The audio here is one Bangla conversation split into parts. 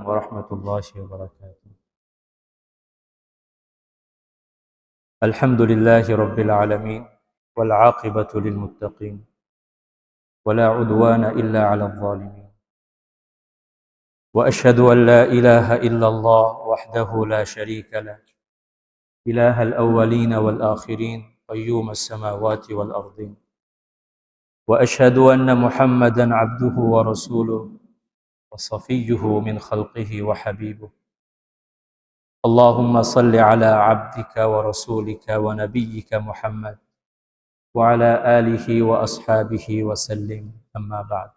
ورحمة الله وبركاته. الحمد لله رب العالمين والعاقبة للمتقين ولا عدوان إلا على الظالمين وأشهد أن لا إله إلا الله وحده لا شريك له إله الأولين والآخرين قيوم السماوات والأرضين وأشهد أن محمدا عبده ورسوله وصفيه من خلقه وحبيبه اللهم صل على عبدك ورسولك ونبيك محمد وعلى آله وأصحابه وسلم أما بعد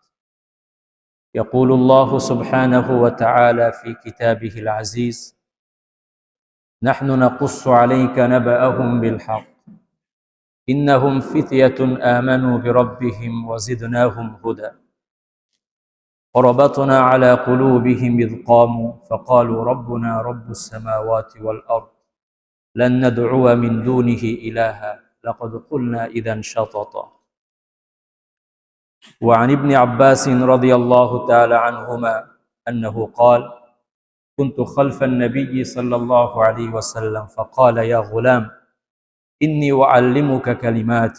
يقول الله سبحانه وتعالى في كتابه العزيز نحن نقص عليك نبأهم بالحق إنهم فتية آمنوا بربهم وزدناهم هدى وربطنا على قلوبهم إذ قاموا فقالوا ربنا رب السماوات والأرض لن ندعو من دونه إلها لقد قلنا إذا شططا وعن ابن عباس رضي الله تعالى عنهما أنه قال كنت خلف النبي صلى الله عليه وسلم فقال يا غلام إني أعلمك كلمات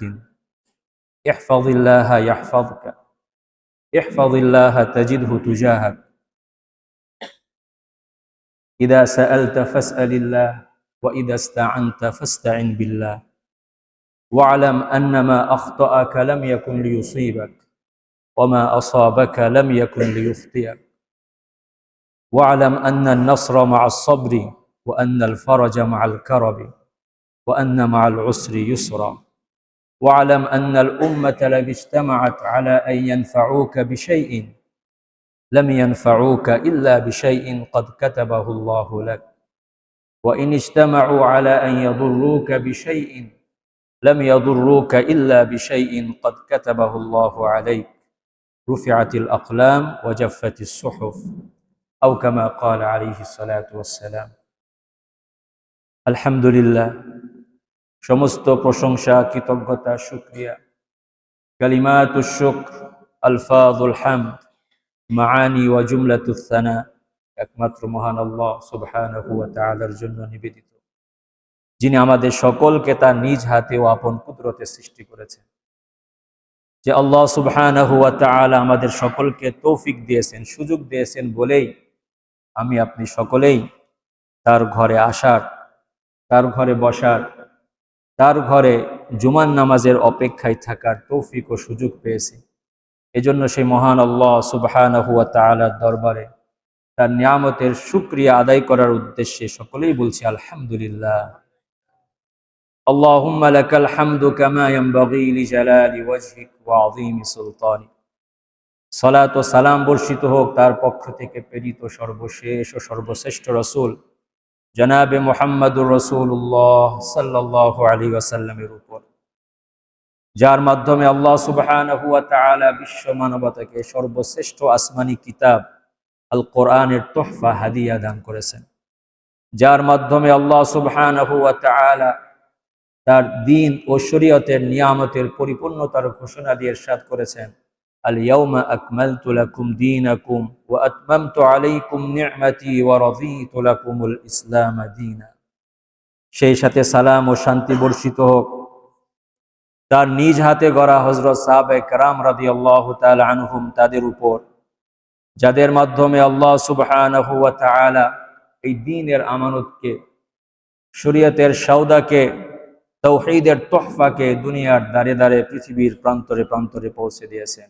احفظ الله يحفظك احفظ الله تجده تجاهك إذا سألت فاسأل الله وإذا استعنت فاستعن بالله واعلم أن ما أخطأك لم يكن ليصيبك وما أصابك لم يكن ليخطئك واعلم أن النصر مع الصبر وأن الفرج مع الكرب وأن مع العسر يسرا واعلم أن الأمة لو اجتمعت على أن ينفعوك بشيء لم ينفعوك إلا بشيء قد كتبه الله لك وإن اجتمعوا على أن يضروك بشيء لم يضروك إلا بشيء قد كتبه الله عليك رفعت الأقلام وجفت الصحف أو كما قال عليه الصلاة والسلام الحمد لله সমস্ত প্রশংসা কৃতজ্ঞতা শুকরিয়া কালিমাতুশ শুকর আলফাযুল হামদ মাআনি ওয়া জুমলাতুস সানা একমাত্র মহান আল্লাহ সুবহানাহু ওয়া তাআলার জন্য নিবেদিত যিনি আমাদের সকলকে তার নিজ হাতে ও আপন কুদরতে সৃষ্টি করেছেন যে আল্লাহ সুবহানাহু ওয়া তাআলা আমাদের সকলকে তৌফিক দিয়েছেন সুযোগ দিয়েছেন বলেই আমি আপনি সকলেই তার ঘরে আসার তার ঘরে বসার তার ঘরে জুমার নামাজের অপেক্ষায় থাকার তৌফিক ও সুযোগ পেয়েছি এজন্য সেই মহান আল্লাহ সুবহানাহু ওয়া তাআলার দরবারে তার নিয়ামতের শুকরিয়া আদায় করার উদ্দেশ্যে সকলেই বলছি আলহামদুলিল্লাহ আল্লাহুম্মা লাকাল হামদু কামা ইয়ানবাগি লিজালালি ওয়াজহিক ওয়া আযীমি সুলতানিক সালাত ও সালাম বর্ষিত হোক তার পক্ষ থেকে প্রেরিত সর্বশেষ ও সর্বশ্রেষ্ঠ রাসূল জনাবে মুহাম্মদুর রাসূলুল্লাহ সাল্লাল্লাহু আলাইহি ওয়াসাল্লামের উপর যার মাধ্যমে আল্লাহ সুবহানাহু ওয়া তাআলা বিশ্ব মানবতাকে সর্বশ্রেষ্ঠ আসমানি কিতাব আল কোরআনের তোহফা হাদিয়া দান করেছেন যার মাধ্যমে আল্লাহ সুবহানাহু ওয়া তাআলা তার দ্বীন ও শরীয়তের নিয়ামতের পরিপূর্ণতার ঘোষণা দিয়ে ইরশাদ করেছেন আল ইয়াউমা আকমালতু লাকুম দীনাকুম ওয়া আতমামতু আলাইকুম নি'মাতি ওয়া রাদিতু লাকুমুল ইসলাম দীনা সেই সাথে সালাম ও শান্তি বর্ষিত হোক তার নিজ হাতে গড়া হযরত সাহাবায়ে কেরাম রাদিয়াল্লাহু তাআলা আনহুম তাদের উপর যাদের মাধ্যমে আল্লাহ সুবহানাহু ওয়া তাআলা এই দ্বীনের আমানতকে শরীয়তের সওদাকে তাওহীদের তোহফাকে দুনিয়ার দারে দারে পৃথিবীর প্রান্তরে প্রান্তরে পৌঁছে দিয়েছেন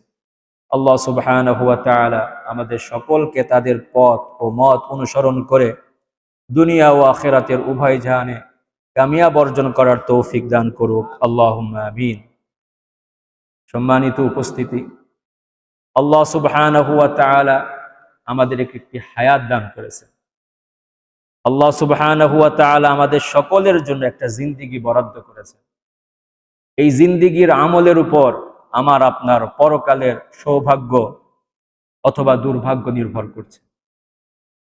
আল্লাহ সুবহানাহু ওয়া তাআলা আমাদের সকলকে তাদের পথ ও মত অনুসরণ করে দুনিয়া ও আখিরাতের উভয় জাহানে কামিয়াব অর্জন করার তৌফিক দান করুক আল্লাহুম্মা আমিন সম্মানিত উপস্থিতি আল্লাহ সুবহানাহু ওয়া তাআলা আমাদের একটি হায়াত দান করেছেন আল্লাহ সুবহানাহু ওয়া তাআলা আমাদের সকলের জন্য একটা জিন্দেগি বরাদ্দ করেছেন এই জিন্দেগির আমলের উপর আমার আপনার পরকালের সৌভাগ্য অথবা দুর্ভাগ্য নির্ভর করছে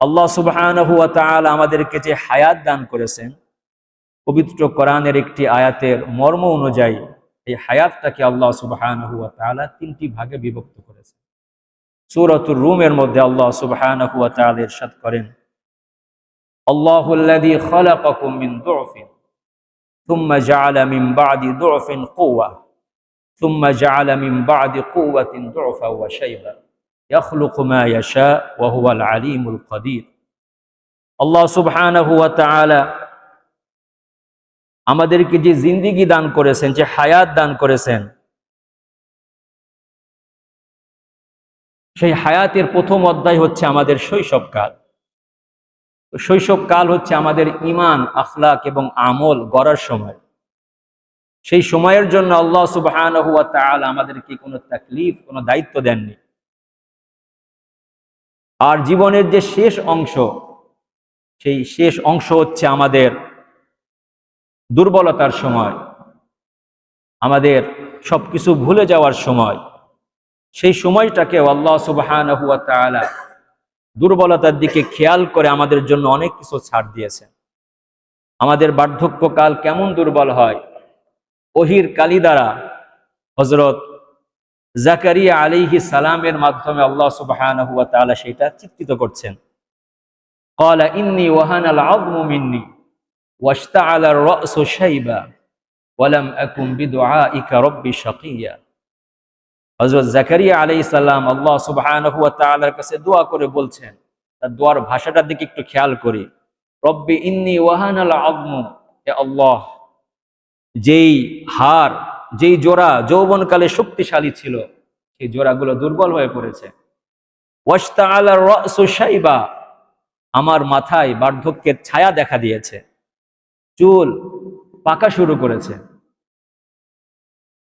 আল্লাহ সুবহানাহু ওয়া তাআলা আমাদেরকে যে হায়াত দান করেছেন পবিত্র কোরআনের একটি আয়াতের মর্ম অনুযায়ী এই হায়াতটাকে আল্লাহ সুবহানাহু ওয়া তাআলা তিনটি ভাগে বিভক্ত করেছেন সূরাতুর রুমের মধ্যে আল্লাহ সুবহানাহু ওয়া তাআলা ইরশাদ করেন, আল্লাহুল্লাযী খালাকাকুম মিন দু'ফিন সুম্মা জাআলা মিন বা'দি দু'ফিন কুওয়া সুম্মা জাআলা মিন বা'দি কুওয়াতিন দু'ফা ওয়া শাইবা ইয়াখলুকু মা ইয়াশা ওয়া হুয়াল আলীমুল কাদির। আল্লাহ সুবহানাহু ওয়া তাআলা আমাদেরকে যে জিন্দেগি দান করেছেন, যে হায়াত দান করেছেন, সেই হায়াতের প্রথম অধ্যায় হচ্ছে আমাদের শৈশবকাল। শৈশবকাল হচ্ছে আমাদের ঈমান, আখলাক এবং আমল গড়ার সময়। সেই সময়ের জন্য আল্লাহ সুবহানাহু ওয়া তাআলা আমাদেরকে কোনো তাকলিফ, কোনো দায়িত্ব দেননি। আর জীবনের যে শেষ অংশ, সেই শেষ অংশ হচ্ছে আমাদের দুর্বলতার সময়, আমাদের সবকিছু ভুলে যাওয়ার সময়। সেই সময়টাকে আল্লাহ সুবহানাহু ওয়া তাআলা দুর্বলতার দিকে খেয়াল করে আমাদের জন্য অনেক কিছু ছাড় দিয়েছেন। আমাদের বার্ধক্যকাল কেমন দুর্বল হয়, ওহির কালি দ্বারা হযরত জাকারিয়া আলাইহিস সালামের মাধ্যমে আল্লাহ সুবহানাহু ওয়া তাআলা সেটা চিত্রিত করছেন। ক্বালা ইন্নী ওয়াহানাল আযমু মিন্নী ওয়াশতাআলা আর-রা'সু শাইবা ওয়া লাম আকুন বিদুআইকা রাব্বি শাকিয়্যা। হযরত জাকারিয়া আলাইহিস সালাম আল্লাহ সুবহানাহু ওয়া তাআলার কাছে দোয়া করে বলছেন, তার দোয়ার ভাষাটার দিকে একটু খেয়াল করি, রব্বি ইন্নী ওয়াহানাল আযমু, হে আল্লাহ, যেই হাড়, যেই জোড়া যৌবনকালে শক্তিশালী ছিল, সেই জোড়াগুলো দুর্বল হয়ে পড়েছে। ওয়াশতাআলা আর-রা'সু শাইবা, আমার মাথায় বার্ধক্যের ছায়া দেখা দিয়েছে, চুল পাকা শুরু করেছে।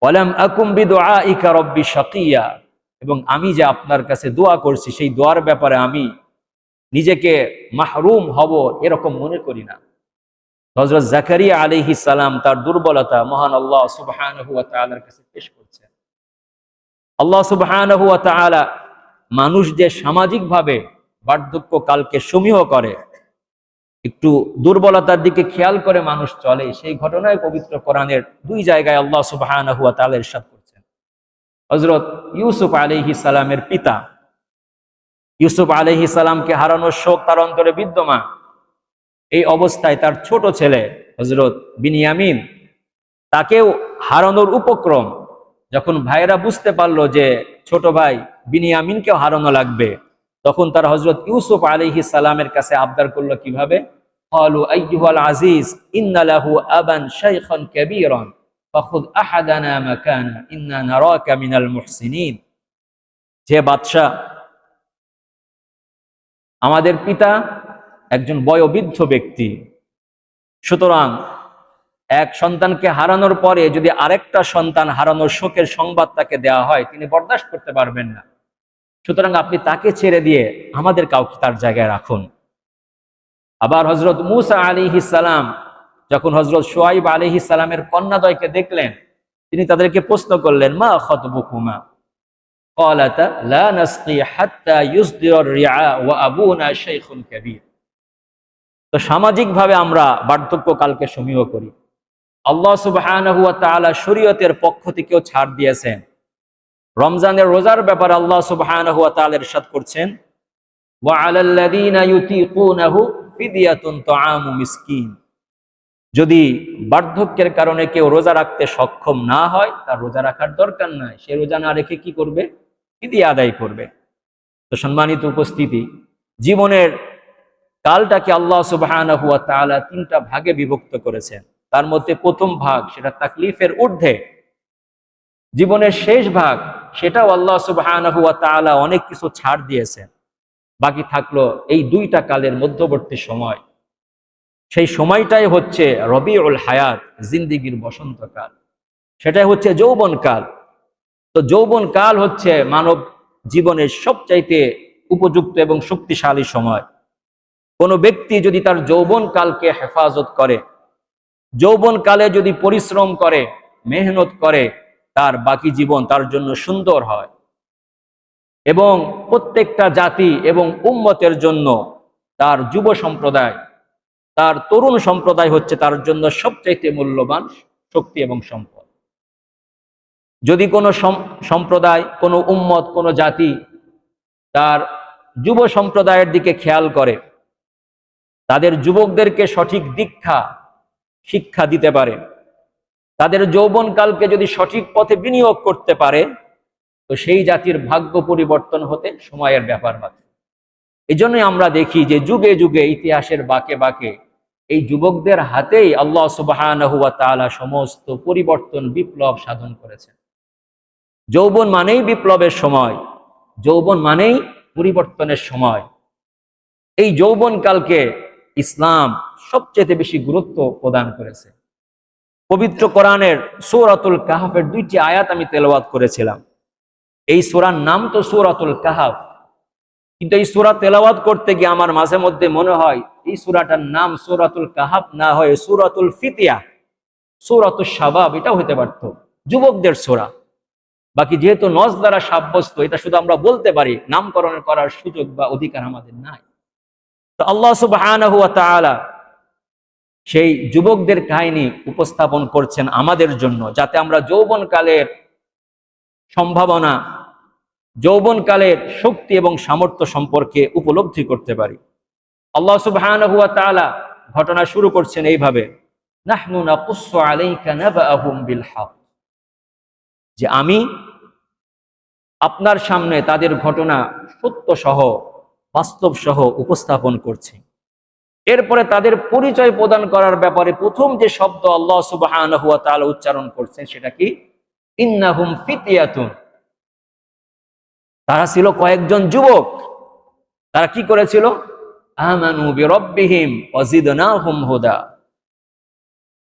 ওয়ালাম আকুম বিদুআইকা রাব্বি শাকিয়্যা, এবং আমি যে আপনার কাছে দোয়া করছি, সেই দোয়ার ব্যাপারে আমি নিজেকে মাহরুম হব এরকম মনে করি না। হযরত জাকারিয়া আলাইহিস সালাম তার দুর্বলতা মহান আল্লাহ সুবহানাহু ওয়া তাআলার কাছে পেশ করছেন। আল্লাহ সুবহানাহু ওয়া তাআলা মানুষ যে সামাজিকভাবে বার্ধক্যকালকে সমীহ করে, একটু দুর্বলতার দিকে খেয়াল করে মানুষ চলে, সেই ঘটনায় পবিত্র কোরআনের দুই জায়গায় আল্লাহ সুবহানাহু ওয়া তাআলা ইরশাদ করছেন। হযরত ইউসুফ আলাইহিস সালামের পিতা, ইউসুফ আলাইহিস সালামকে হারানোর শোক তার অন্তরে বিদ্যমান। এই অবস্থায় তার ছোট ছেলে হযরত বিনিয়ামিন, তাকেও হারানোর উপক্রম। যখন ভাইরা বুঝতে পারলো যে ছোট ভাই বিনিয়ামিনকেও হারানো লাগবে, তখন তারা হযরত ইউসুফ আলাইহিস সালামের কাছে আবদার করলো কিভাবে, ক্বালু আইয়ুহাল আজিজ ইন্না লাহু আবান শাইখান কাবীরান ফাখুয আহাদানা মাকানা ইন্না নারাকা মিনাল মুহসিনিন। যে বাদশা, আমাদের পিতা একজন বয়োবৃদ্ধ ব্যক্তি, সুতরাং এক সন্তানকে হারানোর পরে যদি আরেকটা সন্তান হারানোর শোকের সংবাদ তাকে দেওয়া হয়, তিনি বরদাস্ত করতে পারবেন না। সুতরাং আপনি তাকে ছেড়ে দিয়ে আমাদের কাউকে তার জায়গায় রাখুন। আবার হযরত মূসা আলাইহিস সালাম যখন হযরত শুআয়ব আলাইহিস সালামের কন্যাদ্বয়কে দেখলেন, তিনি তাদেরকে প্রশ্ন করলেন, মা খাতবুকুমা? ক্বালাতা লা নাসকি হাত্তা ইউসদিরার রিআ ওয়া আবুনা শাইখুন কাবীর। তো সামাজিকভাবে আমরা বার্ধক্যকালকে সমীহ করি। আল্লাহ সুবহানাহু ওয়া তাআলা শরীয়তের পক্ষ থেকেও ছাড় দিয়েছেন। রমজানের রোজার ব্যাপারে আল্লাহ সুবহানাহু ওয়া তাআলা ইরশাদ করছেন, ওয়া আলাল্লাযীনা ইউতীকুনাহু ফিদিয়াতুন তুআমু মিসকিন। যদি বার্ধক্যের কারণে কেউ রোজা রাখতে সক্ষম না হয়, তার রোজা রাখার দরকার নাই, সে রোজা না রেখে কি করবে? ফিদিয়া আদায় করবে। তো সম্মানিত উপস্থিতি, জীবনের কালটাকে আল্লাহ সুবহানাহু ওয়া তাআলা তিনটা ভাগে বিভক্ত করেছেন। তার মধ্যে প্রথম ভাগ, সেটা তাকলিফের ঊর্ধ্বে। জীবনের শেষ ভাগ, সেটাও আল্লাহ সুবহানাহু ওয়া তাআলা অনেক কিছু ছাড় দিয়েছেন। বাকি থাকলো এই দুইটা কালের মধ্যবর্তী সময়। সেই সময়টাই হচ্ছে রবিউল হায়াত, জিন্দেগির বসন্তকাল। সেটাই হচ্ছে যৌবনকাল। তো যৌবনকাল হচ্ছে মানব জীবনের সবচাইতে উপযুক্ত এবং শক্তিশালী সময়। কোনো ব্যক্তি যদি তার যৌবনকালকে হেফাজত করে, যৌবনকালে যদি পরিশ্রম করে, মেহনত করে, তার বাকি জীবন তার জন্য সুন্দর হয়। এবং প্রত্যেকটা জাতি এবং উম্মতের জন্য তার যুব সম্প্রদায়, তার তরুণ সম্প্রদায় হচ্ছে তার জন্য সবচাইতে মূল্যবান শক্তি এবং সম্পদ। যদি কোনো সম্প্রদায়, কোনো উম্মত, কোনো জাতি তার যুব সম্প্রদায়ের দিকে খেয়াল করে, তাদের যুবকদেরকে সঠিক শিক্ষা দিতে পারে, তাদের যৌবনকালকে যদি সঠিক পথে বিনিয়োগ করতে পারে, তো সেই জাতির ভাগ্য পরিবর্তন হতে সময়ের ব্যাপার মাত্র। এই জন্যই আমরা দেখি যে যুগে যুগে ইতিহাসের বাঁকে বাঁকে এই যুবকদের হাতেই আল্লাহ সুবহানাহু ওয়া তাআলা সমস্ত পরিবর্তন, বিপ্লব সাধন করেছেন। যৌবন মানেই বিপ্লবের সময়, যৌবন মানেই পরিবর্তনের সময়। এই যৌবনকালকে ইসলাম সবচেয়ে বেশি গুরুত্ব প্রদান করেছে। পবিত্র কোরআনের সূরাতুল কাহফের 2টি আয়াত আমি তেলাওয়াত করেছিলাম। এই সূরার নাম তো সূরাতুল কাহফ, কিন্তু এই সূরা তেলাওয়াত করতে গিয়ে আমার মাঝে মধ্যে মনে হয় এই সূরাটার নাম সূরাতুল কাহফ না হয়ে সূরাতুল ফিতিয়া, সূরাতুল শাবাব এটা হতে পারত, যুবকদের সূরা। বাকি যেহেতু নস দ্বারা সাব্যস্ত, এটা শুধু আমরা বলতে পারি, নামকরণ করার সুযোগ বা অধিকার আমাদের নাই। তো আল্লাহ সুবহানাহু ওয়া তাআলা সেই যুবকদের কাহিনী উপস্থাপন করছেন আমাদের জন্য, যাতে আমরা যৌবনকালের সম্ভাবনা, যৌবনকালের শক্তি এবং সামর্থ্য সম্পর্কে উপলব্ধি করতে পারি। আল্লাহ সুবহানাহু ওয়া তাআলা ঘটনা শুরু করছেন এইভাবে, নাহনু নাকুসসু আলাইকা নাবাআহুম বিল হক, যে আমি আপনার সামনে তাদের ঘটনা সত্য সহ, বাস্তব সহ উপস্থাপন করছি। এরপরে তাদের পরিচয় প্রদান করার ব্যাপারে প্রথম যে শব্দ আল্লাহ সুবহানাহু ওয়া তাআলা উচ্চারণ করছেন সেটা কি? ইন্নাহুম ফিতিয়াতুন। তারা ছিল কয়েকজন যুবক। তারা কি করেছিল? আমানু বিরাব্বিহিম ওয়া জিদনাহুম হুদা।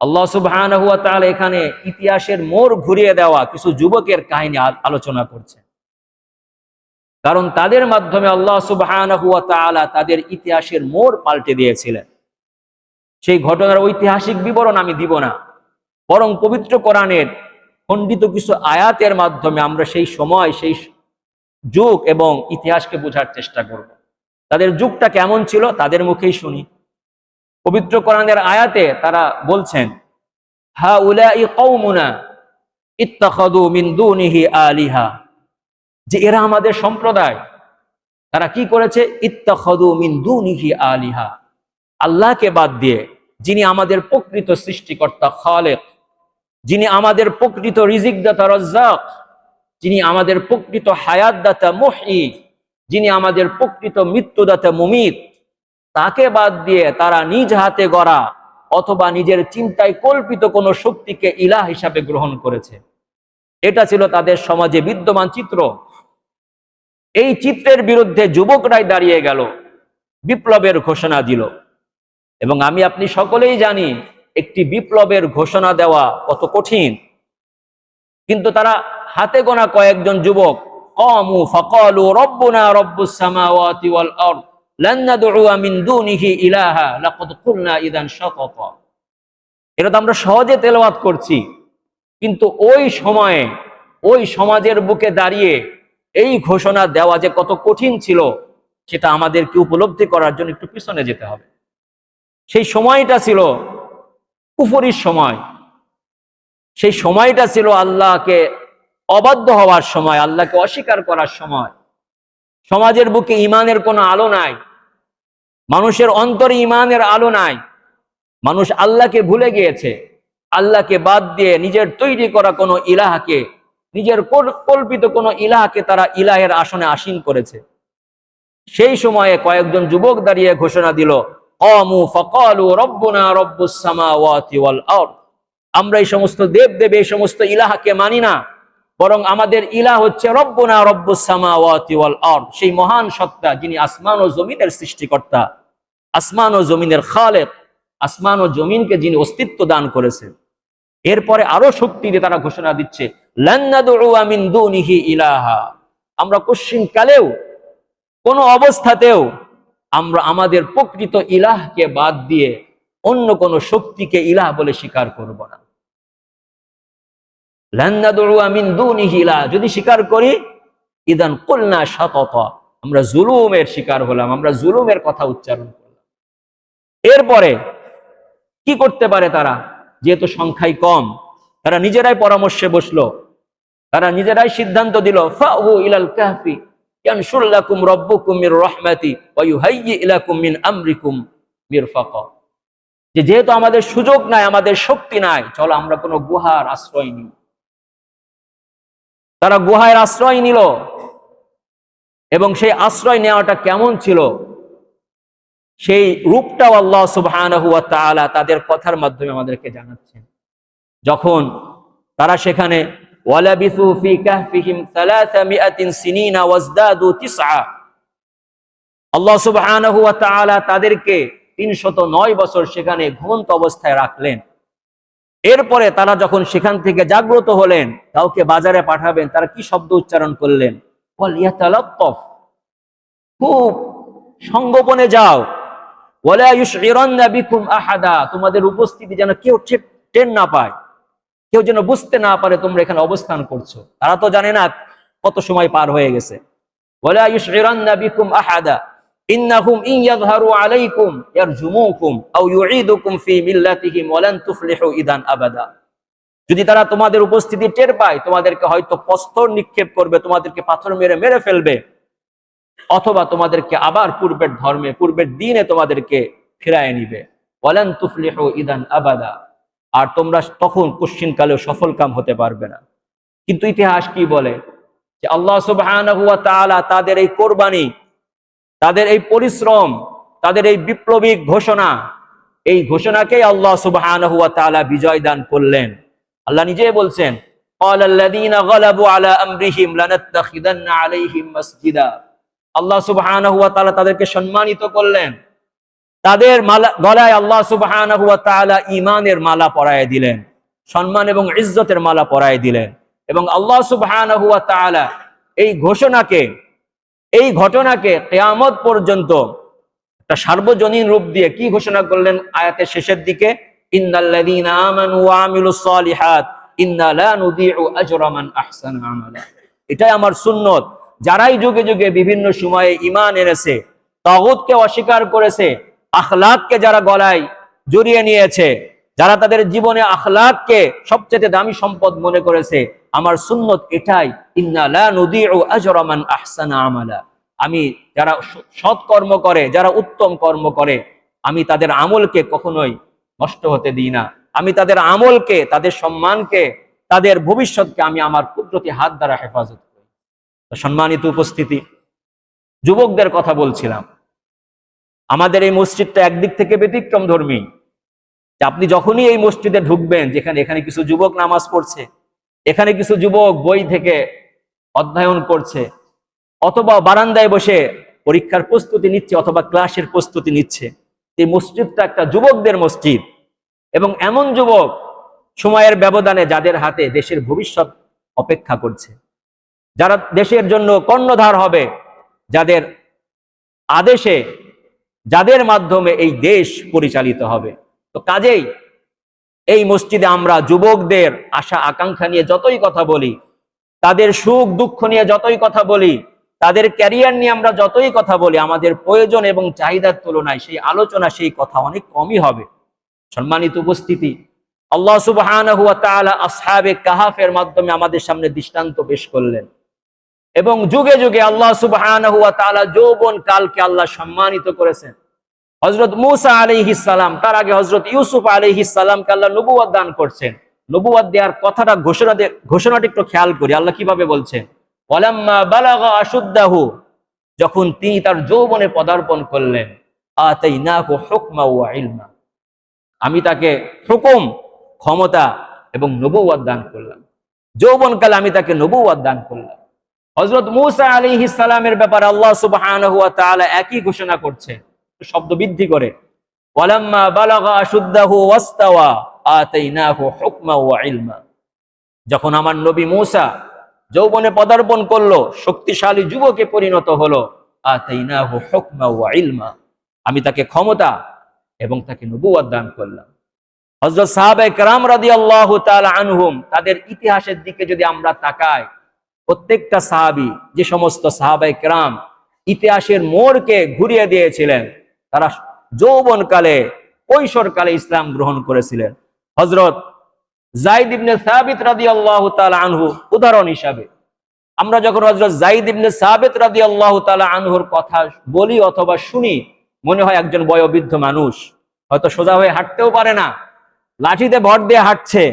আল্লাহ সুবহানাহু ওয়া তাআলা এখানে ইতিহাসের মোড় ঘুরিয়ে দেওয়া কিছু যুবকের কাহিনী আলোচনা করছেন, কারণ তাদের মাধ্যমে আল্লাহ সুবহানাহু ওয়া তাআলা তাদের ইতিহাসের মোড় পাল্টে দিয়েছিলেন। সেই ঘটনার ঐতিহাসিক বিবরণ আমি দিব না, বরং পবিত্র কোরআনের খণ্ডিত কিছু আয়াতের মাধ্যমে আমরা সেই সময়, সেই যুগ এবং ইতিহাসকে বোঝার চেষ্টা করব। তাদের যুগটা কেমন ছিল তাদের মুখেই শুনি। পবিত্র কোরআনের আয়াতে তারা বলছেন, হাউলাই কওমুনা ইত্তাখাযু মিন দুনিহি আলিহা, যে এরা আমাদের সম্প্রদায়, তারা কি করেছে? ইত্তাখাযু মিন দুনিহি আলিহা, আল্লাহকে বাদ দিয়ে, যিনি আমাদের প্রকৃত সৃষ্টিকর্তা খালেক, যিনি আমাদের প্রকৃত রিজিক দাতা রাজ্জাক, যিনি আমাদের প্রকৃত হায়াত দাতা মুহয়ি, যিনি আমাদের প্রকৃত মৃত্যুদাতা মুমিত, তাকে বাদ দিয়ে তারা নিজ হাতে গড়া অথবা নিজের চিন্তায় কল্পিত কোনো শক্তিকে ইলাহ হিসাবে গ্রহণ করেছে। এটা ছিল তাদের সমাজে বিদ্যমান চিত্র। এই চিত্রের বিরুদ্ধে যুবকরাই দাঁড়িয়ে গেল, বিপ্লবের ঘোষণা দিল। এবং আমি আপনি সকলেই জানি একটি বিপ্লবের ঘোষণা দেওয়া কত কঠিন, কিন্তু তারা হাতে গোনা কয়েকজন যুবক ক্বামু ফাকালু রব্বুনা রব্বুস সামাওয়াতি ওয়াল আরদ লান নাদউ মিন দুনিহি ইলাহা লাকাদ কুলনা ইযান শাতাতা। এটা তো আমরা সহজে তেলাওয়াত করছি, কিন্তু ওই সময়ে ওই সমাজের বুকে দাঁড়িয়ে এই ঘোষণা দেওয়া যে কত কঠিন ছিল, সেটা আমাদেরকে উপলব্ধি করার জন্য একটু পিছনে যেতে হবে। সেই সময়টা ছিল কুফরির সময়, সেই সময়টা ছিল আল্লাহকে অবাধ্য হওয়ার সময়, আল্লাহকে অস্বীকার করার সময়। সমাজের বুকে ইমানের কোনো আলো নাই, মানুষের অন্তরে ইমানের আলো নাই। মানুষ আল্লাহকে ভুলে গিয়েছে, আল্লাহকে বাদ দিয়ে নিজের তৈরি করা কোনো ইলাহকে, নিজের কল্পিত কোনো ইলাহকে তারা ইলাহের আসনে আসীন করেছে। সেই সময়ে কয়েকজন যুবক দাঁড়িয়ে ঘোষণা দিল, ক্বামু ফাকালু রব্বুনা রব্বুস সামাওয়াতি ওয়াল আরদ, আমরা এই সমস্ত দেব এই সমস্ত ইলাহকে মানি না, বরং আমাদের ইলাহ হচ্ছে রব্বুনা রব্বুস সামাওয়াতি ওয়াল আরদ, সেই মহান সত্তা যিনি আসমান ও জমিনের সৃষ্টিকর্তা, আসমান ও জমিনের খালেক, আসমান ও জমিনকে যিনি অস্তিত্ব দান করেছেন। এরপরে আরো শক্তি দিয়ে তারা ঘোষণা দিচ্ছে, লান নাদউ মিন দুনিহি ইলাহা, আমরা কোশ্চিন কালেও, কোনো অবস্থাতেও আমরা আমাদের প্রকৃত ইলাহকে বাদ দিয়ে অন্য কোন শক্তিকে ইলাহ বলে স্বীকার করব না। লান নাদউ মিন দুনিহি ইলাহা, যদি স্বীকার করি ইদান কুলনা শাতাতা, আমরা জুলুমের শিকার হলাম, আমরা জুলুমের কথা উচ্চারণ করলাম। এরপরে কি করতে পারে তারা? যেহেতু সংখ্যায় কম, তারা নিজেরাই পরামর্শে বসলো, তারা নিজেরাই সিদ্ধান্ত দিল, ফাউ ইলাল কাহফি ইয়ানশুর লাকুম রাব্বুকুম মির রাহমাতি ওয়া ইউহাইয়্যি লাকুম মিন আমরিকুম মিরফাকা। যেহেতু আমাদের সুযোগ নাই, আমাদের শক্তি নাই, চলো আমরা কোনো গুহার আশ্রয় নিই। তারা গুহার আশ্রয় নিল, এবং সেই আশ্রয় নেওয়াটা কেমন ছিল সেই রূপটাও আল্লাহ সুবহানাহু ওয়া তাআলা তাদের কথার মাধ্যমে আমাদেরকে জানাচ্ছেন। যখন তারা সেখানে ওয়ালাবিসু ফি কাহফিহিম 300 সিনিনা ওয়াজদাদু 9, আল্লাহ সুবহানাহু ওয়া তাআলা তাদেরকে 309 বছর সেখানে ঘুমন্ত অবস্থায় রাখলেন। এরপরে তারা যখন সেখান থেকে জাগ্রত হলেন, কাউকে বাজারে পাঠাবেন, তারা কি শব্দ উচ্চারণ করলেন? ওয়াল ইয়াতালাত্তাফ, খুব সংগোপনে যাও। ওয়ালা ইউশইরান্না বিকুম আহাদা, তোমাদের উপস্থিতি যেন কেউ টের না পায়, কেউ যেন বুঝতে না পারে তোমরা এখানে অবস্থান করছো। তারা তো জানে না কত সময় পার হয়ে গেছে। ওয়ালা ইউশইরান্না বিকুম আহাদা ইন্নাহুম ইন ইয়াযহারু আলাইকুম ইয়ারজুমুকুম আও ইউঈদুকুম ফি মিল্লাতিহিম ওয়া লান তুফলিহু ইদান আবাদা। যদি তারা তোমাদের উপস্থিতি টের পায়, তোমাদেরকে হয়তো প্রস্তর নিক্ষেপ করবে, তোমাদেরকে পাথর মেরে মেরে ফেলবে, অথবা তোমাদেরকে আবার পূর্বের ধর্মে, পূর্বের দ্বীনে তোমাদেরকে ফিরায় নিবে। ওয়া লান তুফলিহু ইদান আবাদা, আর তোমরা তখন কোশ্চিনকালেও সফলকাম হতে পারবে না। কিন্তু ইতিহাস কি বলে যে আল্লাহ সুবহানাহু ওয়া তাআলা তাদের এই কোরবানি, তাদের এই পরিশ্রম, তাদের এই বিপ্লবিক ঘোষণা, এই ঘোষণাকেই আল্লাহ সুবহানাহু ওয়া তাআলা বিজয় দান করলেন। আল্লাহ নিজেই বলছেন, ক্বালাল্লাযীনা গালাবু আলা আমরিহিম লানাত্তাখিযান্না আলাইহিম মাসজিদা। আল্লাহ সুবহানাহু ওয়া তাআলা তাদেরকে সম্মানিত করলেন। তাদের গলায় আল্লাহ সুবহানাহু ওয়া তাআলা ঈমানের মালা পরায় দিলেন, সম্মান এবং ইজ্জতের মালা পরায় দিলেন। এবং আল্লাহ সুবহানাহু ওয়া তাআলা এই ঘটনাকে কিয়ামত পর্যন্ত একটা সার্বজনীন রূপ দিয়ে কি ঘোষণা করলেন আয়াতের শেষের দিকে? ইন্নাল্লাযীনা আমানু ওয়া আমিলুস সালিহাত ইন্না লা নুযীউ আজরা মান আহসানা আমালা। এটাই আমার সুন্নত। যারাই যুগে যুগে বিভিন্ন সময়ে ঈমান এনেছে, তাগুতকে অস্বীকার করেছে, আখলাককে যারা গলায় জড়িয়ে নিয়েছে, যারা তাদের জীবনে আখলাককে সবচেয়ে দামি সম্পদ মনে করেছে, আমার সুন্নত এটাই, ইন্না লা নুযীউ আজরা মান আহসানা আমালা। আমি যারা সৎ কর্ম করে, যারা উত্তম কর্ম করে, আমি তাদের আমলকে কখনোই নষ্ট হতে দিই না। আমি তাদের আমলকে, তাদের সম্মানকে, তাদের ভবিষ্যৎকে আমি আমার কুদরতি হাত দ্বারা হেফাজত করি। সম্মানিত উপস্থিতি, যুবকদের কথা বলছিলাম। আমাদের এই মসজিদটা একদিক থেকে ব্যতিক্রম ধর্মী। আপনি যখনই এই মসজিদে ঢুকবেন, এখানে কিছু যুবক নামাজ পড়ছে, এখানে কিছু যুবক বই থেকে অধ্যয়ন করছে, অথবা বারান্দায় বসে পরীক্ষার প্রস্তুতি নিচ্ছে, অথবা ক্লাসের প্রস্তুতি নিচ্ছে। এই মসজিদটা একটা যুবকদের মসজিদ, এবং এমন যুবক সময়ের ব্যবধানে যাদের হাতে দেশের ভবিষ্যৎ অপেক্ষা করছে, যারা দেশের জন্য কর্ণধার হবে, যাদের আদেশে, যাদের মাধ্যমে এই দেশ পরিচালিত হবে। তো কাজেই এই মসজিদে আমরা যুবকদের আশা আকাঙ্ক্ষা নিয়ে যতই কথা বলি, তাদের সুখ দুঃখ নিয়ে যতই কথা বলি, তাদের ক্যারিয়ার নিয়ে আমরা যতই কথা বলি, আমাদের প্রয়োজন এবং চাহিদার তুলনায় সেই আলোচনা, সেই কথা অনেক কমই হবে। সম্মানিত উপস্থিতি, আল্লাহ সুবহানাহু ওয়া তাআলা আসহাবে কাহাফের মাধ্যমে আমাদের সামনে দৃষ্টান্ত পেশ করলেন, এবং যুগে যুগে আল্লাহ সুবহানাহু ওয়া তাআলা যৌবন কালকে আল্লাহ সম্মানিত করেছেন। হযরত মূসা আলাইহিস সালাম, তার আগে হযরত ইউসুফ আলাইহিস সালামকে আল্লাহ নবুয়ত দান করছেন। নবুয়ত দেওয়ার কথাটা, ঘোষণাটি একটু খেয়াল করি। আল্লাহ কিভাবে বলছেন? ওয়ালাম্মা বালাগা আশুদ্দাহু, যখন তিনি তার যৌবনে পদার্পণ করলেন, আতাইনাহু হুকমা ওয়া ইলমা, আমি তাকে হুকুম, ক্ষমতা এবং নবুয়ত দান করলাম। যৌবনকালে আমি তাকে নবুয়ত দান করলাম। হযরত মূসা আলাইহিস সালামের ব্যাপারে আল্লাহ সুবহানাহু ওয়া তাআলা একই ঘোষণা করছেন, শব্দ বৃদ্ধি করে, ওয়ালাম্মা বালাগা আশুদ্দাহু ওয়াস্তাওয়া আতাইনাহু হুকমা ওয়া ইলমা। যখন আমার নবী মূসা যৌবনে পদার্পণ করলো, শক্তিশালী যুবকে পরিণত হলো, আতাইনাহু হুকমা ওয়া ইলমা, আমি তাকে ক্ষমতা এবং তাকে নবুয়ত দান করলাম। হযরত সাহাবায়ে কেরাম রাদিয়াল্লাহু তাআলা আনহুম, তাদের ইতিহাসের দিকে যদি আমরা তাকাই, প্রত্যেকটা সাহাবী, যে সমস্ত সাহাবায়ে কেরাম ইতিহাসের মোড়কে ঘুরিয়ে দিয়েছিলেন, তারা যৌবনকালে, কৈশোরকালে ইসলাম গ্রহণ করেছিলেন। হযরত যায়েদ ইবনে সাবিত রাদিয়াল্লাহু তাআলা আনহু উদাহরণ হিসাবে, আমরা যখন হযরত যায়েদ ইবনে সাবিত রাদিয়াল্লাহু তাআলা আনহুর কথা বলি অথবা শুনি, মনে হয় একজন বয়োবৃদ্ধ মানুষ, হয়তো সোজা হয়ে হাঁটতেও পারে না, লাঠিতে ভর দিয়ে হাঁটছে,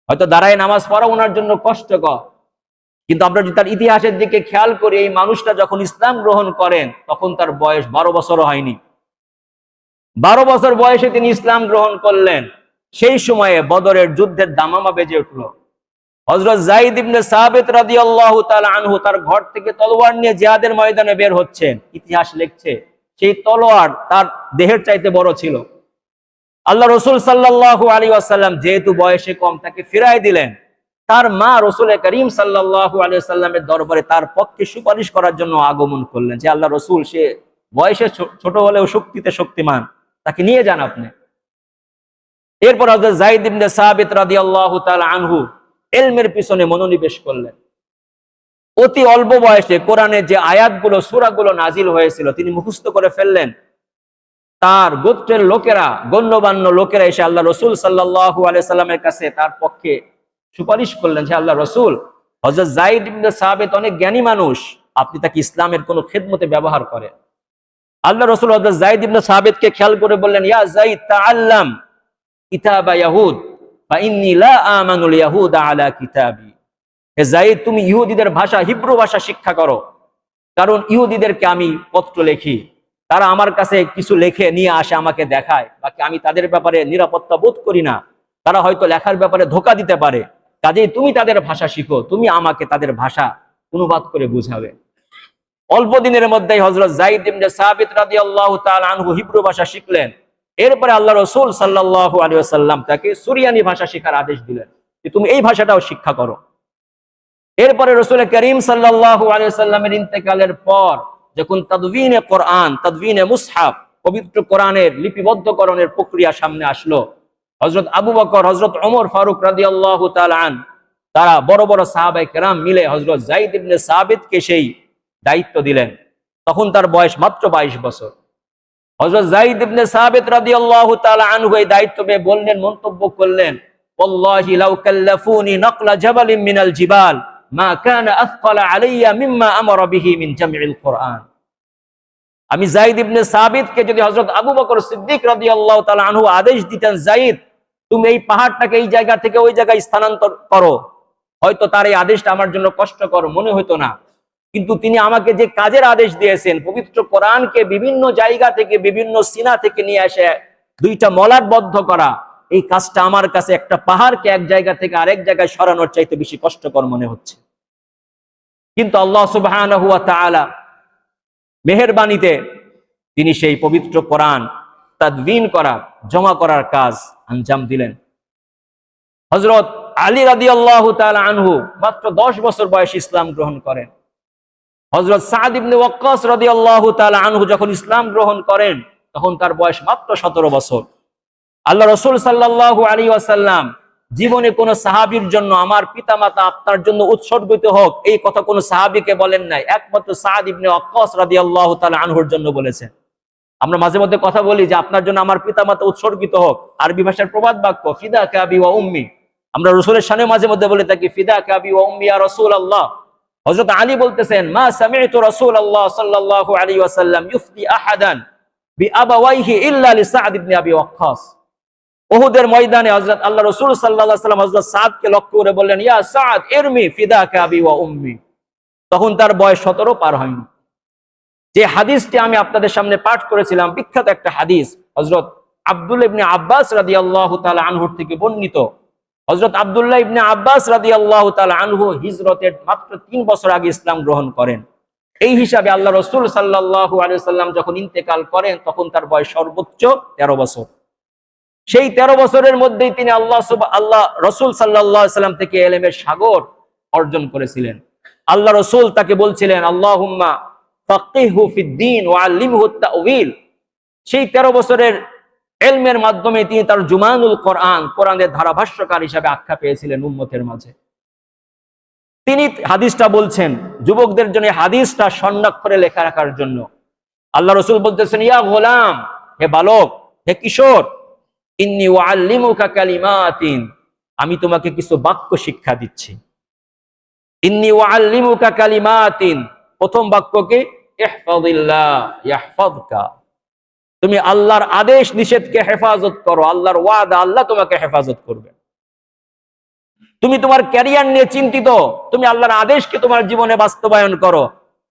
হয়তো দাঁড়ায় নামাজ পড়া ওনার জন্য কষ্টকর। কিন্তু আমরা যদি তার ইতিহাসের দিকে খেয়াল করি, এই মানুষটা যখন ইসলাম গ্রহণ করেন তখন তার বয়স 12 বছরও হয়নি। 12 বছর বয়সে তিনি ইসলাম গ্রহণ করলেন। সেই সময়ে বদরের যুদ্ধের দামামা বেজে উঠল। হযরত যায়েদ ইবনে সাবিত রাদিয়াল্লাহু তাআলা আনহু তার ঘর থেকে তলোয়ার নিয়ে জিহাদের ময়দানে বের হচ্ছেন। ইতিহাস লিখছে সেই তলোয়ার তার দেহের চাইতে বড় ছিল। আল্লাহ রাসূল সাল্লাল্লাহু আলাইহি ওয়াসাল্লাম যেহেতু বয়সে কম, তাকে ফিরায় দিলেন। তার মা রাসূল করিম সাল্লাল্লাহু আলাইহি ওয়াসাল্লামের দরবারে তার পক্ষে সুপারিশ করার জন্য আগমন করলেন যে আল্লাহ রাসূল, সে বয়সে ছোট হলেও শক্তিতে শক্তিমান, তাকে নিয়ে যান আপনি। এরপর হযরত যায়েদ ইবনে সাবিত রাদিয়াল্লাহু তাআলা আনহু ইলমের পিছনে মনোনিবেশ করলেন। অতি অল্প বয়সে কোরআনের যে আয়াতগুলো, সূরাগুলো নাজিল হয়েছিল তিনি মুখস্থ করে ফেললেন। তার গোত্রের লোকেরা, গণ্যমান্য লোকেরা এসে আল্লাহ রাসূল সাল্লাল্লাহু আলাইহি সাল্লামের কাছে তার পক্ষে সুপারিশ করলেন যে আল্লাহ রাসূল, হযরত যায়েদ ইবনে সাবিত অনেক জ্ঞানী মানুষ, আপনি তাকে ইসলামের কোন খেদমতে ব্যবহার করেন। আল্লাহ রাসূল হযরত যায়েদ ইবনে সাবিতকে খেয়াল করে বললেন, ইয়া যায়েদ তাআল্লাম কিতাবা ইয়াহুদ ফা ইন্নী লা আমানুল ইয়াহুদা আলা কিতাবি। হে যায়েদ, তুমি ইহুদিদের ভাষা, হিব্রু ভাষা শিক্ষা করো, কারণ ইহুদিদেরকে আমি পত্র লিখি, তারা আমার কাছে কিছু লেখে নিয়ে আসে, আমাকে দেখায়, বাকি আমি তাদের ব্যাপারে নিরাপত্তা বোধ করি না, তারা হয়তো লেখার ব্যাপারে ধোঁকা দিতে পারে, কাজেই তুমি তাদের ভাষা শিখো, তুমি আমাকে তাদের ভাষা অনুবাদ করে বুঝাবে। অল্প দিনের মধ্যেই হযরত যায়েদ ইবনে সাবিত রাদিয়াল্লাহু তাআলা আনহু হিব্রু ভাষা শিখলেন। এরপরে আল্লাহ রাসূল সাল্লাল্লাহু আলাইহি ওয়াসাল্লাম তাকে সুরিয়ানি ভাষা শেখার আদেশ দিলেন যে তুমি এই ভাষাটাও শিক্ষা করো। এরপরে রাসূল করিম সাল্লাল্লাহু আলাইহি ওয়াসাল্লামের ইন্তেকালের পর যখন তাদবিনে কোরআন, তাদবিনে মুসহাফ, পবিত্র কোরআনের লিপিবদ্ধকরণের প্রক্রিয়া সামনে আসলো, হযরত আবু বকর, হযরত ওমর ফারুক রাদিয়াল্লাহু তাআলা আন, তারা বড় বড় সাহাবায়ে কেরাম মিলে হযরত যায়েদ ইবনে সাবিতকে সেই দায়িত্ব দিলেন। তখন তার বয়স মাত্র 22 বছর। হযরত যায়েদ ইবনে সাবিত রাদিয়াল্লাহু তাআলা আনহু এই দায়িত্ব পেয়ে বললেন, মন্তব্য করলেন, ওয়াল্লাহি লাউ কাল্লাফুনি নাকলা জাবালিন মিনাল জিবাল মা কানা আথকালা আলাইয়া মিম্মা আমারা বিহি মিন জামিউল কোরআন। আমি যায়েদ ইবনে সাবিতকে যদি হযরত আবু বকর সিদ্দিক রাদিয়াল্লাহু তাআলা আনহু আদেশ দিতেন, যায়েদ তুমি এই পাহাড়টাকে এই জায়গা থেকে ওই জায়গায় স্থানান্তর করো, হয়তো তার এই আদেশটা আমার জন্য কষ্টকর মনে হতো না, কিন্তু তিনি আমাকে যে কাজের আদেশ দিয়েছেন, পবিত্র কোরআনকে বিভিন্ন জায়গা থেকে, বিভিন্ন সিনা থেকে নিয়ে এসে দুইটা মলাটবদ্ধ করা, এই কাজটা আমার কাছে একটা পাহাড়কে এক জায়গা থেকে আরেক জায়গায় সরানোর চাইতে বেশি কষ্টকর মনে হচ্ছে। কিন্তু আল্লাহ সুবহানাহু ওয়া তাআলা মেহেরবানিতে তিনি সেই পবিত্র কোরআন তাদবিন করার, জমা করার কাজ আঞ্জাম দিলেন। হযরত আলী রাদিয়াল্লাহু তাআলা আনহু মাত্র 10 বছর বয়সে ইসলাম গ্রহণ করেন। হযরত সাদ ইবনে ওয়াক্কাস রাদিয়াল্লাহু তাআলা আনহু যখন ইসলাম গ্রহণ করেন তখন তার বয়স মাত্র 17 বছর। আল্লাহ রাসূল সাল্লাল্লাহু আলাইহি ওয়াসাল্লাম জীবনে কোন সাহাবীর জন্য আমার পিতামাতা আপনার জন্য উৎসর্গিত হোক এই কথা কোন সাহাবীকে বলেন নাই, একমাত্র সাদ ইবনে ওয়াক্কাস রাদিয়াল্লাহু তাআলা আনহুর জন্য বলেছেন। আমরা মাঝে মধ্যে কথা বলি যে আপনার জন্য আমার পিতামাতা উৎসর্গিত হোক, আরবি ভাষার প্রবাদ বাক্য ফিদাকা আবি ওয়া উম্মি। আমরা রাসূলের শানে মাঝে মধ্যে বলে থাকি ফিদাকা আবি ওয়া উম্মি ইয়া রাসূলুল্লাহ। হযরত আলী বলতেছেন, মা সামি'তু রাসূলুল্লাহ সাল্লাল্লাহু আলাইহি ওয়াসাল্লাম ইফতি আহাদান বিআবাওয়াইহি ইল্লা লিসাদ ইবনে আবি ওয়াক্কাস। উহুদের ময়দানে হযরত আল্লাহ রাসূল সাল্লাল্লাহু আলাইহি ওয়াসাল্লাম হযরত সাদকে লক্ষ্য করে বললেন, ইয়া সাদ ইরমি ফিদাকা আবি ওয়া উম্মি। তখন তার বয়স 17 পার হয়নি। যে হাদিসটি আমি আপনাদের সামনে পাঠ করেছিলাম, বিখ্যাত একটা হাদিস, হযরত আব্দুল্লাহ ইবনে আব্বাস রাদিয়াল্লাহু তাআলা আনহুর থেকে বর্ণিত। হযরত আব্দুল্লাহ ইবনে আব্বাস রাদিয়াল্লাহু তাআলা আনহু হিজরতের মাত্র 3 বছর আগে ইসলাম গ্রহণ করেন। এই হিসাবে আল্লাহ রাসূল সাল্লাল্লাহু আলাইহি ওয়াসাল্লাম যখন ইন্তেকাল করেন তখন তার বয়স সর্বোচ্চ 13 বছর। সেই 13 বছরের মধ্যেই তিনি আল্লাহ রাসূল সাল্লাল্লাহু আলাইহি ওয়াসাল্লাম থেকে ইলমের সাগর অর্জন করেছিলেন। আল্লাহ রাসূল তাকে বলছিলেন, আল্লাহুম্মা ফাক্কিহহু ফিদ-দীন ওয়া আল্লিমহু আত-তা'ওয়িল। সেই 13 বছরের ইলমের মাধ্যমে তিনি তার জুমানুল কোরআন, কোরআনের ধারাভাষ্যকার হিসেবে আখ্যা পেয়েছিলেন উম্মতের মাঝে। তিনি হাদিসটা বলছেন যুবকদের জন্য, হাদিসটা স্বর্ণাক্ষরে লেখা রাখার জন্য। আল্লাহ রাসূল বলতেছেন, ইয়া গোলাম, হে বালক, হে কিশোর, ইন্নী উআল্লিমুকা কালিমাতিন, আমি তোমাকে কিছু বাক্য শিক্ষা দিচ্ছি। ইন্নী উআল্লিমুকা কালিমাতিন, প্রথম বাক্য কি? ইহফাযিল্লাহ ইয়াহফাযকা। তুমি আল্লাহর আদেশ নিষেধকে হেফাজত করো, আল্লাহর ওয়াদা, আল্লাহ তোমাকে হেফাজত করবে। তুমি তোমার ক্যারিয়ার নিয়ে চিন্তিত, তুমি আল্লাহর আদেশকে তোমার জীবনে বাস্তবায়ন করো,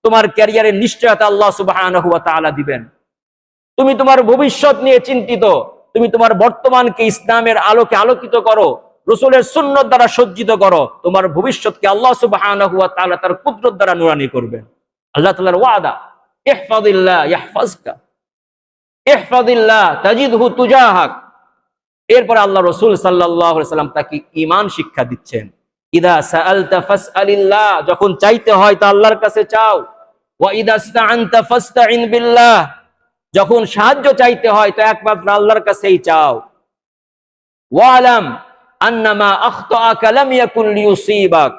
তোমার ক্যারিয়ারের নিশ্চয়তা আল্লাহ সুবহানাহু ওয়া তাআলা দিবেন। তুমি তোমার ভবিষ্যৎ নিয়ে চিন্তিত, তুমি তোমার বর্তমানকে ইসলামের আলোকে আলোকিত করো, রাসূলের সুন্নাত দ্বারা সজ্জিত করো, তোমার ভবিষ্যৎকে আল্লাহ সুবহানাহু ওয়া তাআলা তার কুদরত দ্বারা নুরানি করবেন। আল্লাহ তাআলার ওয়াদা, ইহফাযিল্লাহ ইয়াহফাযকা, ইহফাযিল্লাহ তাজিদহু তুজাহাক। এরপরে আল্লাহ রাসূল সাল্লাল্লাহু আলাইহি ওয়াসাল্লাম তাকে ঈমান শিক্ষা দিচ্ছেন। ইদা সাআলতা ফাসআলিল্লাহ, যখন চাইতে হয় তা আল্লাহর কাছে চাও। ওয়া ইদা ইসতাআনতা ফাসতাইন বিল্লাহ, যখন সাহায্য চাইতে হয় তো একমাত্র আল্লাহর কাছেই চাও। ওয়ালাম আন্নামা আখতাআকা লাম ইয়াকুন লিয়ুসিবাক,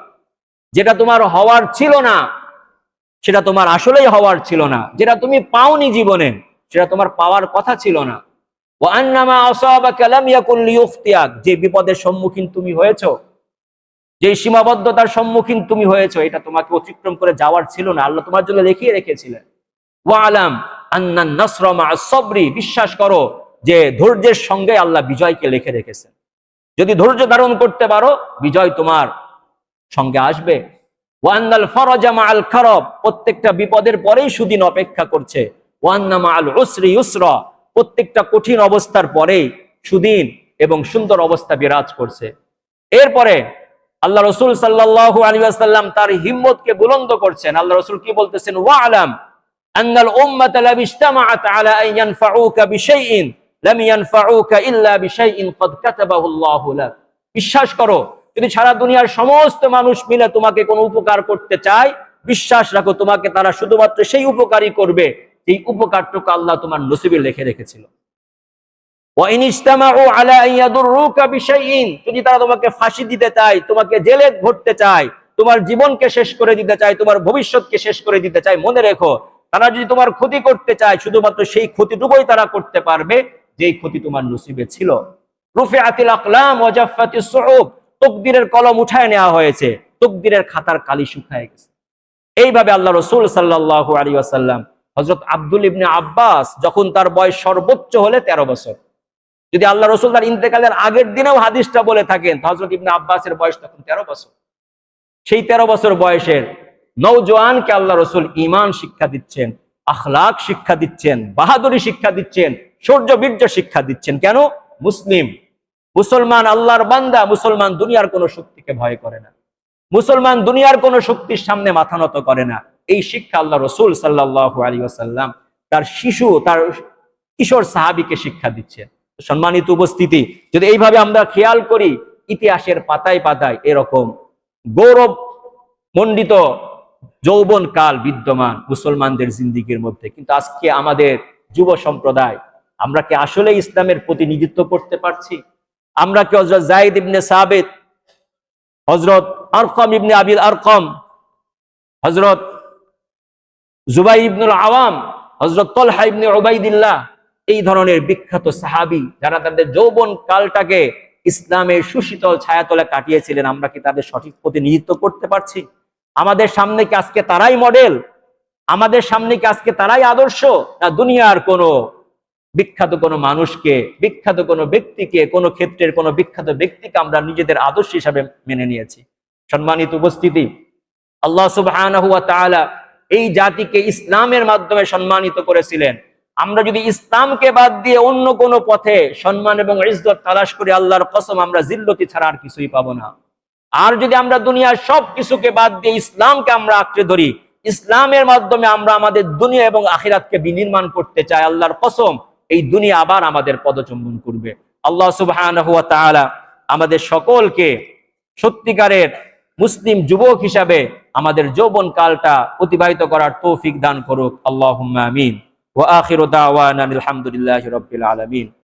যেটা তোমার হওয়ার ছিল না সেটা তোমার আসলেই হওয়ার ছিল না, যেটা তুমি পাওনি জীবনে সেটা তোমার পাওয়ার কথা ছিল না। ওয়া আন্নামা আসাবাকা লাম ইয়াকুন লিয়ুখতিয়াক, যে বিপদের সম্মুখীন তুমি হয়েছো, যে সীমাবদ্ধতার সম্মুখীন তুমি হয়েছো, এটা তোমাকে অতিক্রম করে যাওয়ার ছিল না, আল্লাহ তোমার জন্য লিখিয়ে রেখেছিলেন। ওয়ালাম আন্নান নাসরা মা'আস সাবরি, বিশ্বাস করো যে ধৈর্যের সঙ্গে আল্লাহ বিজয়কে লিখে রেখেছেন। যদি ধৈর্য ধারণ করতে পারো বিজয় তোমার সঙ্গে আসবে। ওয়া আন্নাল ফারাজা মা'আল কারব, প্রত্যেকটা বিপদের পরেই সুদিন অপেক্ষা করছে। ওয়া আন্না মা'আল উসরি ইউসরা, প্রত্যেকটা কঠিন অবস্থার পরেই সুদিন এবং সুন্দর অবস্থা বিরাজ করছে। এরপরে আল্লাহ রাসূল সাল্লাল্লাহু আলাইহি ওয়াসাল্লাম তার হিম্মতকে বুলন্দ করছেন। আল্লাহ রাসূল কি বলতেছেন? ওয়ালাম আন্নাল উম্মাতা লাম ইজতামাআত আলা আন ইয়ানফাউকা বিশাইইন লাম ইয়ানফাউকা ইল্লা বিশাইইন ক্বাদ কাতাবাহু আল্লাহু লাক। বিশ্বাস করো, যদি সারা দুনিয়ার সমস্ত মানুষ মিলে তোমাকে কোনো উপকার করতে চায়, বিশ্বাস রাখো তোমাকে তারা শুধুমাত্র সেই উপকারই করবে এই উপকারটুকু আল্লাহ তোমার নসিবে লিখে রেখেছিল। ওয়া ইন ইজতামাউ আলা আন ইয়াদুররুকা বিশাইইন, যদি তারা তোমাকে ফাঁসি দিতে চায়, তোমাকে জেলে ভরতে চায়, তোমার জীবনকে শেষ করে দিতে চায়, তোমার ভবিষ্যৎকে শেষ করে দিতে চায়, মনে রেখো তারা যদি তোমার ক্ষতি করতে চায় শুধুমাত্র সেই ক্ষতিটুকুই তারা করতে পারবে যেই ক্ষতি তোমার নসিবে ছিল। রুফিআতিল আকলাম ওয়া জাফফাতিস সুহুফ, তাকদীরের কলম উঠায় নেওয়া হয়েছে, তাকদীরের খাতার কালি শুকায় গেছে। এইভাবে আল্লাহ রাসূল সাল্লাল্লাহু আলাইহি ওয়াসাল্লাম হযরত আব্দুল ইবনে আব্বাস যখন তার বয়স সর্বোচ্চ হলে 13 বছর, যদি আল্লাহ রাসূল তার ইন্তেকালের আগের দিনেও হাদিসটা বলে থাকেন হযরত ইবনে আব্বাসের বয়স তখন 13 বছর। সেই 13 বছর বয়সের নওজোয়ানকে আল্লাহ রাসূল ঈমান শিক্ষা দিচ্ছেন, আখলাক শিক্ষা দিচ্ছেন, বাহাদুরি শিক্ষা দিচ্ছেন, শৌর্য বীর্য শিক্ষা দিচ্ছেন। কেন? মুসলমান আল্লাহর বান্দা, মুসলমান দুনিয়ার কোনো শক্তিকে ভয় করে না, মুসলমান দুনিয়ার কোনো শক্তির সামনে মাথা নত করে না। এই শিক্ষা আল্লাহ রাসূল সাল্লাল্লাহু আলাইহি ওয়াসাল্লাম তার কিশোর সাহাবীকে শিক্ষা দিচ্ছেন। সম্মানিত উপস্থিতি, যদি এইভাবে আমরা খেয়াল করি ইতিহাসের পাতায় পাতায় এরকম গৌরব মণ্ডিত যৌবন কাল বিদ্যমান মুসলমানদের জিন্দিগির মধ্যে, কিন্তু আজকে আমাদের যুব সম্প্রদায়, আমরা কি আসলে ইসলামের প্রতিনিধিত্ব করতে পারছি? আমরা কি হযরত যায়েদ ইবনে সাবিত, হযরত আরকাম ইবনে আবিল আরকাম, হযরত জুবাইর ইবনুল আওয়াম, হযরত তালহা ইবনে উবাইদিল্লাহ, এই ধরনের বিখ্যাত সাহাবী যারা তাদের যৌবন কালটাকে ইসলামের সুশীতল ছায়াতলে কাটিয়েছিলেন, আমরা কি তাদের সঠিক প্রতিনিধিত্ব করতে পারছি? আমাদের সামনে কি আজকে তারাই মডেল? আমাদের সামনে কি আজকে তারাই আদর্শ? না দুনিয়ার কোনো বিখ্যাত কোনো মানুষকে, বিখ্যাত কোনো ব্যক্তিকে, কোনো ক্ষেত্রের কোনো বিখ্যাত ব্যক্তিকে আমরা নিজেদের আদর্শ হিসাবে মেনে নিয়েছি? সম্মানিত উপস্থিতি, আল্লাহ সুবহানাহু ওয়া তাআলা এই জাতিকে ইসলামের মাধ্যমে সম্মানিত করেছিলেন। আমরা যদি ইসলামকে বাদ দিয়ে অন্য কোনো পথে সম্মান এবং ইজ্জত তালাশ করি, আল্লাহর কসম আমরা জিল্লতি ছাড়া আর কিছুই পাবো না। আর যদি আমরা দুনিয়ার সব কিছুকে বাদ দিয়ে ইসলামকে আমরা আঁকড়ে ধরি, ইসলামের মাধ্যমে আমরা আমাদের দুনিয়া এবং আখিরাতকে বিনির্মাণ করতে চাই, আল্লাহর কসম এই দুনিয়া আবার আমাদের পদচুম্বন করবে। আল্লাহ সুবহানাহু ওয়া তাআলা আমাদের সকলকে সত্যিকারের মুসলিম যুবক হিসাবে আমাদের যৌবন কালটা অতিবাহিত করার তৌফিক দান করুক। আল্লাহুম্মা আমিন। ওয়া আখিরু দাওয়ানা আলহামদুলিল্লাহি রাব্বিল আলামিন।